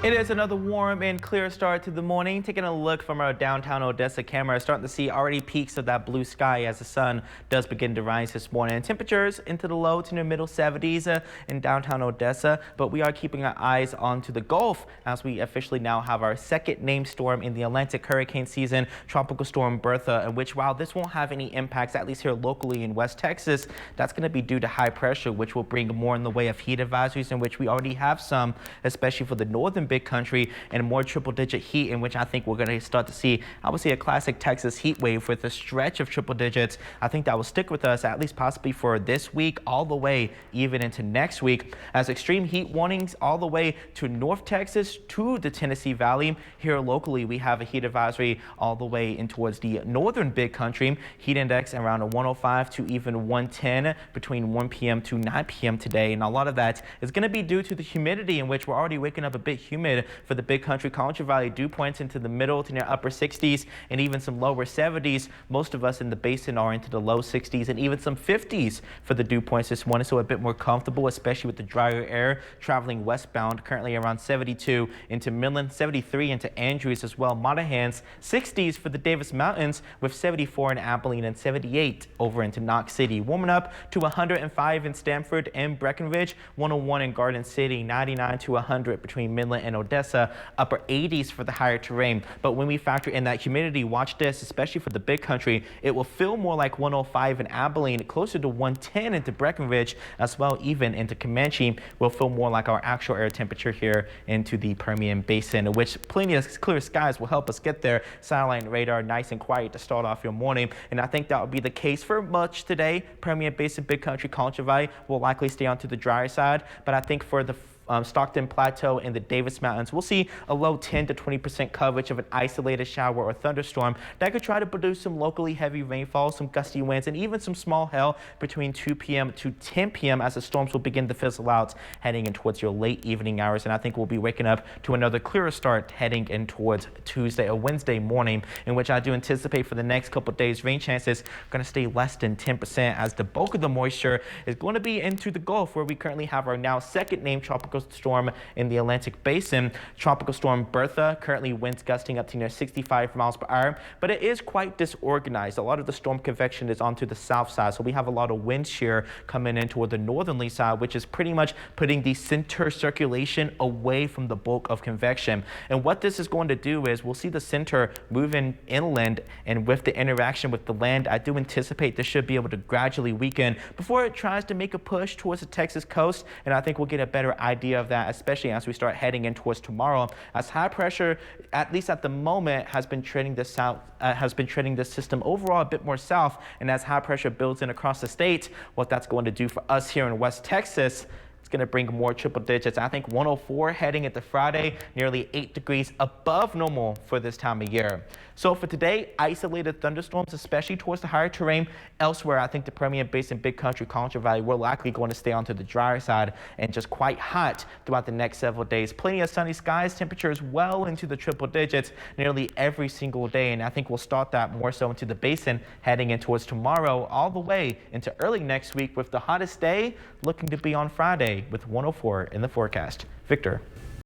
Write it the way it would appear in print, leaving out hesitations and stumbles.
It is another warm and clear start to the morning. Taking a look from our downtown Odessa camera, starting to see already peaks of that blue sky as the sun does begin to rise this morning. Temperatures into the low to the middle 70s in downtown Odessa, but we are keeping our eyes onto the Gulf as we officially now have our second named storm in the Atlantic hurricane season, Tropical Storm Bertha, in which while this won't have any impacts, at least here locally in West Texas, that's going to be due to high pressure, which will bring more in the way of heat advisories, in which we already have some, especially for the northern big country, and more triple-digit heat, in which I think we're going to start to see, I would say, a classic Texas heat wave with a stretch of triple digits. I think that will stick with us at least possibly for this week, all the way even into next week, as extreme heat warnings all the way to North Texas to the Tennessee Valley. Here locally, we have a heat advisory all the way in towards the northern big country. Heat index around a 105 to even 110 between 1 p.m. to 9 p.m. today, and a lot of that is going to be due to the humidity, in which we're already waking up a bit humid for the big country. Concho Valley dew points into the middle to near upper 60s and even some lower 70s. Most of us in the basin are into the low 60s and even some 50s for the dew points this morning, so a bit more comfortable, especially with the drier air traveling westbound. Currently around 72 into Midland, 73 into Andrews as well. Monahans 60s for the Davis Mountains, with 74 in Abilene and 78 over into Knox City. Warming up to 105 in Stanford and Breckenridge, 101 in Garden City, 99 to 100 between Midland and Odessa, upper 80s for the higher terrain. But when we factor in that humidity, watch this, especially for the big country, it will feel more like 105 in Abilene, closer to 110 into Breckenridge, as well even into Comanche. Will feel more like our actual air temperature here into the Permian Basin, which plenty of clear skies will help us get there. Satellite radar nice and quiet to start off your morning, and I think that will be the case for much today. Permian Basin, big country, Concho Valley will likely stay onto the drier side, but I think for the Stockton Plateau and the Davis Mountains, we'll see a low 10 to 20% coverage of an isolated shower or thunderstorm that could try to produce some locally heavy rainfall, some gusty winds, and even some small hail between 2 p.m. to 10 p.m. as the storms will begin to fizzle out heading in towards your late evening hours. And I think we'll be waking up to another clearer start heading in towards Tuesday or Wednesday morning, in which I do anticipate for the next couple of days rain chances are going to stay less than 10%, as the bulk of the moisture is going to be into the Gulf, where we currently have our now second named tropical storm in the Atlantic Basin. Tropical Storm Bertha, currently winds gusting up to near 65 miles per hour, but it is quite disorganized. A lot of the storm convection is onto the south side, so we have a lot of wind shear coming in toward the northerly side, which is pretty much putting the center circulation away from the bulk of convection. And what this is going to do is we'll see the center moving inland, and with the interaction with the land, I do anticipate this should be able to gradually weaken before it tries to make a push towards the Texas coast, and I think we'll get a better idea of that, especially as we start heading in towards tomorrow, as high pressure, at least at the moment, has been trending this south, this system overall a bit more south, and as high pressure builds in across the state, what that's going to do for us here in West Texas, it's going to bring more triple digits. I think 104 heading into Friday, nearly 8 degrees above normal for this time of year. So for today, isolated thunderstorms, especially towards the higher terrain. Elsewhere, I think the Permian Basin, big country, Concho Valley, we're likely going to stay onto the drier side and just quite hot throughout the next several days. Plenty of sunny skies, temperatures well into the triple digits nearly every single day. And I think we'll start that more so into the basin heading in towards tomorrow, all the way into early next week, with the hottest day looking to be on Friday with 104 in the forecast. Victor.